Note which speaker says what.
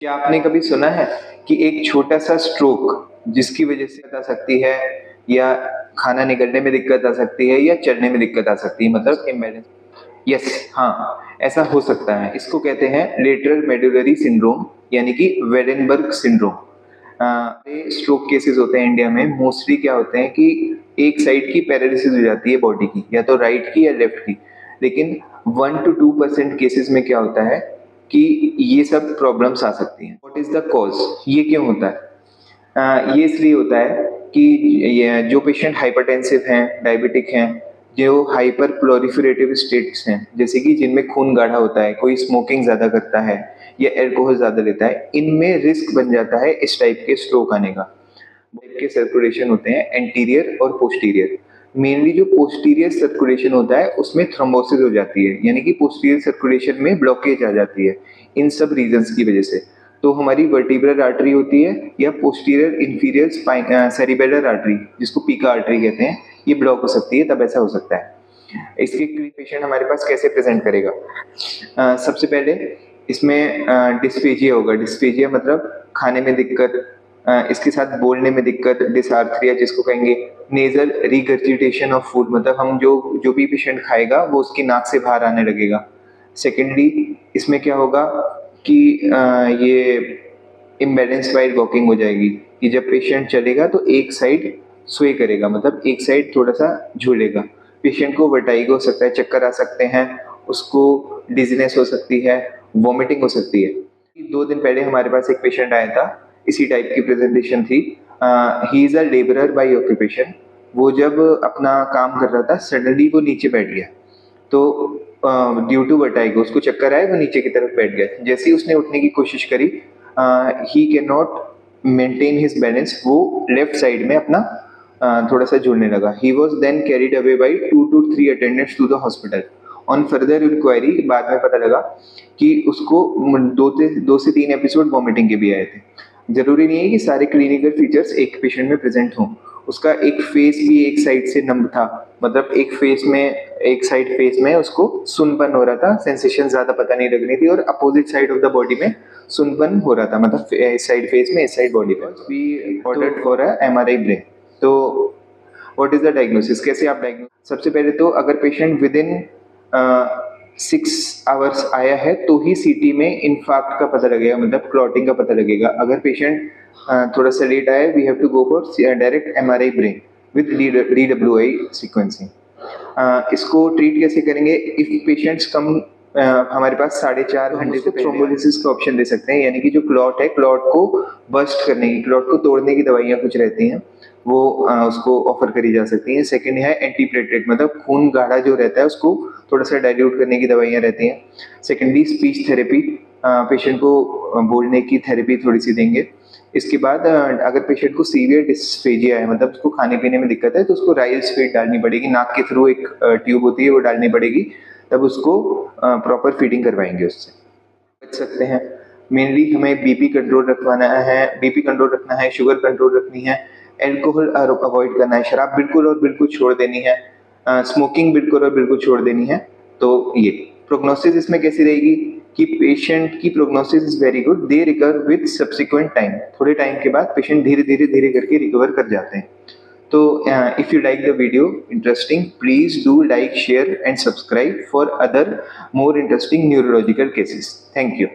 Speaker 1: क्या आपने कभी सुना है कि एक छोटा-सा स्ट्रोक जिसकी वजह से आ सकती है या खाना निगलने में दिक्कत आ सकती है या चलने में दिक्कत आ सकती है मतलब इम्बैलेंस। यस, हाँ, ऐसा हो सकता है। इसको कहते हैं लेटरल मेडुलरी सिंड्रोम यानी कि वेरेनबर्ग सिंड्रोम। ये स्ट्रोक केसेस होते हैं इंडिया में मोस्टली क्या होते हैं कि एक साइड की पैरालिसिस हो जाती है बॉडी की, या तो राइट की या लेफ्ट की। लेकिन 1 टू 2% केसेस में क्या होता है कि ये सब प्रॉब्लम्स आ सकती हैं। What is the cause? ये क्यों होता है? ये इसलिए होता है कि ये जो पेशेंट हाइपरटेंसिव हैं, डायबिटिक हैं, जो हाइपर प्रोलिफरेटिव स्टेट्स हैं, जैसे कि जिनमें खून गाढ़ा होता है, कोई स्मोकिंग ज़्यादा करता है या अल्कोहल ज़्यादा लेता है, इनमें रिस्क बन जाता है इस टाइप के स्ट्रोक आने का। टाइप के सर्कुलेशन होते हैं एंटीरियर और पोस्टीरियर। मेनली जो पोस्टीरियर सर्कुलेशन होता है उसमें थ्रोम्बोसिस हो जाती है, यानी कि पोस्टीरियर सर्कुलेशन में ब्लॉकेज आ जाती है इन सब रीजंस की वजह से। तो हमारी वर्टिब्रल आर्टरी होती है या posterior inferior spine cerebellar artery, जिसको पीका आर्टरी कहते हैं, ये ब्लॉक हो सकती है, तब ऐसा हो सकता है। इसके पेशेंट हमारे पास कैसे प्रेजेंट करेगा? सबसे पहले इसमें डिस्फेजिया होगा। डिस्फेजिया मतलब खाने में दिक्कत, इसके साथ बोलने में दिक्कत, डिसआर्थरिया जिसको कहेंगे, नेजल रिगर्जिटेशन ऑफ फूड, मतलब हम जो जो भी पेशेंट खाएगा वो उसकी नाक से बाहर आने लगेगा। सेकेंडली इसमें क्या होगा कि ये इम्बैलेंस वाइल वॉकिंग हो जाएगी कि जब पेशेंट चलेगा तो एक साइड स्वे करेगा, मतलब एक साइड थोड़ा सा झूलेगा। पेशेंट को वर्टाइगो हो सकता है, चक्कर आ सकते हैं, उसको डिजीनेस हो सकती है, वॉमिटिंग हो सकती है। 2 दिन पहले हमारे पास एक पेशेंट आया था, इसी टाइप की प्रेजेंटेशन थी। He is a labourer by occupation. वो जब अपना काम कर रहा था सडनली वो नीचे बैठ गया, तो ड्यू टू वर्टाइगो उसको चक्कर आए, वो नीचे की तरफ बैठ गया। जैसे ही उसने उठने की कोशिश करी, he can not maintain his balance, वो लेफ्ट साइड में अपना थोड़ा सा झूलने लगा। He was then carried away by 2 to 3 attendants to the hospital. On further inquiry बाद में पता लगा कि उसको 2 से 3 एपिसोड वॉमिटिंग के भी आए थे। जरूरी नहीं है कि सारे क्लिनिकल फीचर्स एक पेशेंट में प्रेजेंट हों। उसका एक फेस भी एक साइड से नम था, मतलब एक साइड फेस में उसको सुनपन हो रहा था, सेंसेशन ज्यादा पता नहीं लग रही थी, और opposite side of the body में सुनपन हो रहा था, मतलब इस साइड फेस में, इस साइड बॉडी पे। We ordered for a MRI brain. तो व्हाट इज द डायग्नोसिस? कैसे आप डायग्नोस? सबसे पहले तो अगर पेशेंट विद इन 6 आवर्स आया है तो ही सीटी में इन्फार्क्ट का पता लगेगा, मतलब क्लॉटिंग का पता लगेगा। अगर पेशेंट थोड़ा सा लेट आया, we have to go for direct MRI brain with DWI sequencing. इसको ट्रीट कैसे करेंगे? इफ पेशेंट्स कम, हमारे पास 4.5 घंटे से थ्रोम्बोलिसिस का ऑप्शन दे सकते हैं, यानी कि जो क्लॉट है, क्लॉट को बस्ट करने की, क्लॉट को तोड़ने की दवाइयाँ कुछ रहती हैं, वो उसको ऑफर करी जा सकती हैं। सेकंड है एंटीप्लेटलेट, मतलब खून गाढ़ा जो रहता है उसको थोड़ा सा डाइल्यूट करने की दवाइयाँ रहती हैं। सेकेंडली स्पीच थेरेपी, पेशेंट को बोलने की थेरेपी थोड़ी सी देंगे। इसके बाद अगर पेशेंट को सीवियर डिस्फेजिया है, मतलब उसको खाने पीने में दिक्कत है, तो उसको राइल्स फीड डालनी पड़ेगी, नाक के थ्रू एक ट्यूब होती है वो डालनी पड़ेगी, तब उसको प्रॉपर फीडिंग करवाएंगे उससे। बच सकते हैं। मेनली हमें बीपी कंट्रोल रखवाना है, बीपी कंट्रोल रखना है, शुगर कंट्रोल रखनी है, एल्कोहल अवॉइड करना है, शराब बिल्कुल और बिल्कुल छोड़ देनी है, स्मोकिंग बिल्कुल और बिल्कुल छोड़ देनी है। तो ये प्रोग्नोसिस इसमें कैसी रहेगी कि पेशेंट की prognosis is very good, they recover with subsequent time. थोड़े टाइम के बाद पेशेंट धीरे धीरे धीरे करके रिकवर कर जाते हैं। तो if you like the video interesting, please do like, share and subscribe for other more interesting neurological cases. Thank you.